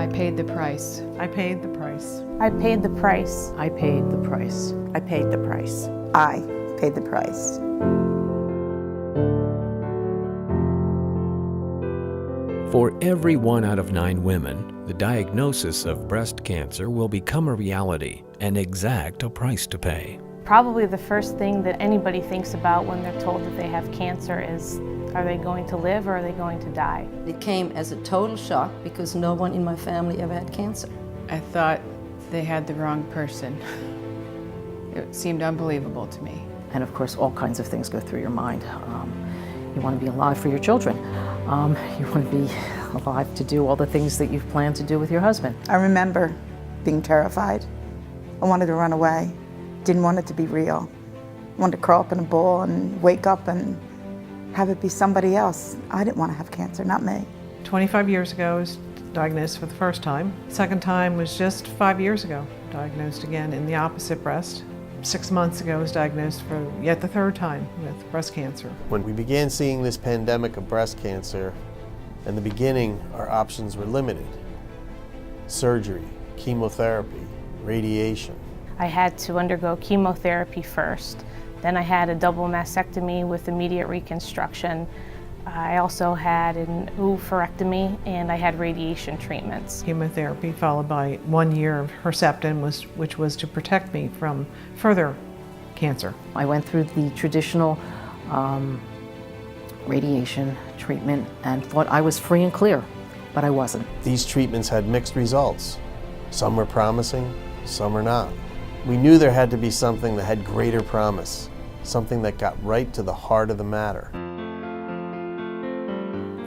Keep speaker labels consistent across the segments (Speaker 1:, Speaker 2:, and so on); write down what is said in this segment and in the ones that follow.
Speaker 1: I paid the price.
Speaker 2: I paid the price.
Speaker 3: I paid the price.
Speaker 4: I paid the price.
Speaker 5: I paid the price.
Speaker 6: I paid the price.
Speaker 7: For every 1 out of 9 women, the diagnosis of breast cancer will become a reality and exact a price to pay.
Speaker 3: Probably the first thing that anybody thinks about when they're told that they have cancer is, are they going to live or are they going to die?
Speaker 8: It came as a total shock because no one in my family ever had cancer.
Speaker 1: I thought they had the wrong person. It seemed unbelievable to me.
Speaker 4: And of course, all kinds of things go through your mind. You want to be alive for your children. You want to be alive to do all the things that you've planned to do with your husband.
Speaker 6: I remember being terrified. I wanted to run away. Didn't want it to be real. I wanted to crawl up in a ball and wake up and have it be somebody else. I didn't want to have cancer, not me.
Speaker 2: 25 years ago, I was diagnosed for the first time. Second time was just 5 years ago, diagnosed again in the opposite breast. 6 months ago, I was diagnosed for yet the third time with breast cancer.
Speaker 9: When we began seeing this pandemic of breast cancer, in the beginning, our options were limited. Surgery, chemotherapy, radiation.
Speaker 3: I had to undergo chemotherapy first. Then I had a double mastectomy with immediate reconstruction. I also had an oophorectomy and I had radiation treatments.
Speaker 2: Chemotherapy followed by 1 year of Herceptin, which was to protect me from further cancer.
Speaker 4: I went through the traditional radiation treatment and thought I was free and clear, but I wasn't.
Speaker 9: These treatments had mixed results. Some were promising, some were not. We knew there had to be something that had greater promise, something that got right to the heart of the matter.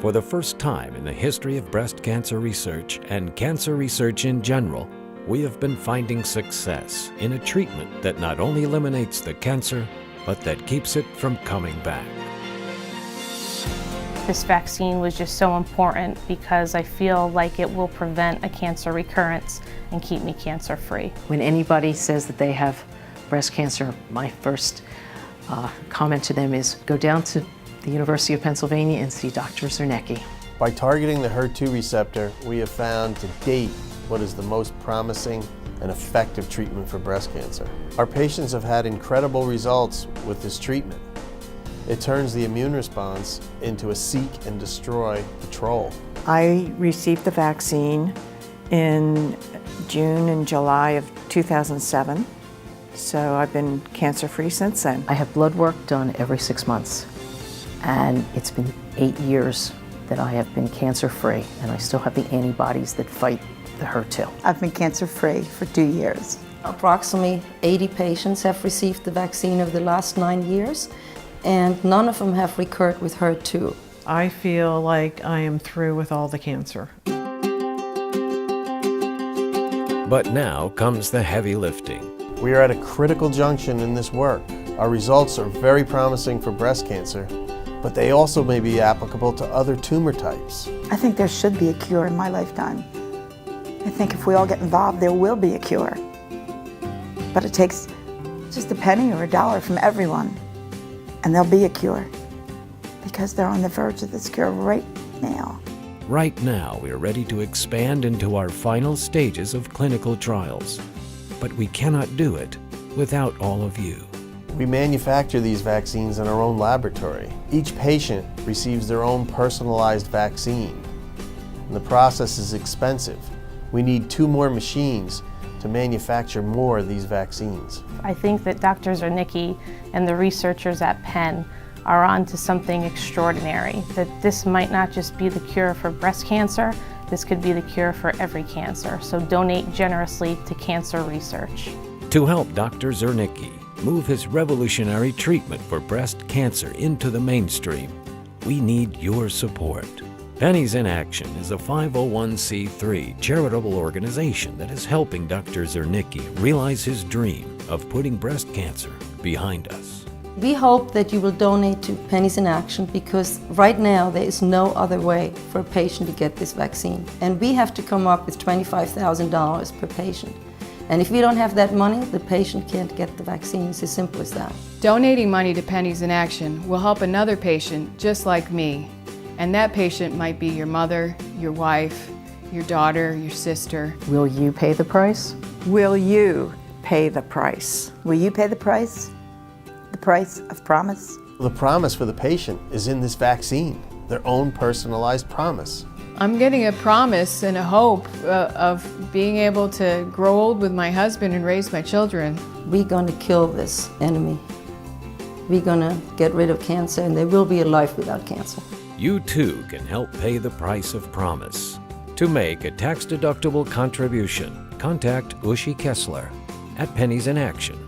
Speaker 7: For the first time in the history of breast cancer research and cancer research in general, we have been finding success in a treatment that not only eliminates the cancer, but that keeps it from coming back.
Speaker 3: This vaccine was just so important because I feel like it will prevent a cancer recurrence and keep me cancer-free.
Speaker 4: When anybody says that they have breast cancer, my first comment to them is go down to the University of Pennsylvania and see Dr. Zernecki.
Speaker 9: By targeting the HER2 receptor, we have found to date what is the most promising and effective treatment for breast cancer. Our patients have had incredible results with this treatment. It turns the immune response into a seek and destroy patrol.
Speaker 5: I received the vaccine in June and July of 2007, so I've been cancer-free since then.
Speaker 4: I have blood work done every 6 months, and it's been 8 years that I have been cancer-free, and I still have the antibodies that fight the HER2.
Speaker 6: I've been cancer-free for 2 years.
Speaker 8: Approximately 80 patients have received the vaccine over the last 9 years, and none of them have recurred with HER2.
Speaker 2: I feel like I am through with all the cancer.
Speaker 7: But now comes the heavy lifting.
Speaker 9: We are at a critical junction in this work. Our results are very promising for breast cancer, but they also may be applicable to other tumor types.
Speaker 6: I think there should be a cure in my lifetime. I think if we all get involved, there will be a cure. But it takes just a penny or a dollar from everyone, and there'll be a cure, because they're on the verge of this cure right now.
Speaker 7: Right now, we're ready to expand into our final stages of clinical trials. But we cannot do it without all of you.
Speaker 9: We manufacture these vaccines in our own laboratory. Each patient receives their own personalized vaccine, and the process is expensive. We need 2 more machines to manufacture more of these vaccines.
Speaker 3: I think that Dr. Zernecki and the researchers at Penn are on to something extraordinary, that this might not just be the cure for breast cancer, this could be the cure for every cancer. So donate generously to cancer research.
Speaker 7: To help Dr. Zernecki move his revolutionary treatment for breast cancer into the mainstream, we need your support. Pennies in Action is a 501c3 charitable organization that is helping Dr. Zernecki realize his dream of putting breast cancer behind us.
Speaker 8: We hope that you will donate to Pennies in Action because right now there is no other way for a patient to get this vaccine. And we have to come up with $25,000 per patient. And if we don't have that money, the patient can't get the vaccine. It's as simple as that.
Speaker 1: Donating money to Pennies in Action will help another patient just like me. And that patient might be your mother, your wife, your daughter, your sister.
Speaker 4: Will you pay the price?
Speaker 5: Will you pay the price?
Speaker 6: Will you pay the price? The price of promise?
Speaker 9: The promise for the patient is in this vaccine, their own personalized promise.
Speaker 1: I'm getting a promise and a hope of being able to grow old with my husband and raise my children.
Speaker 8: We're going to kill this enemy. We're going to get rid of cancer, and there will be a life without cancer.
Speaker 7: You too can help pay the price of promise. To make a tax-deductible contribution, contact Uschi Kessler at Pennies in Action.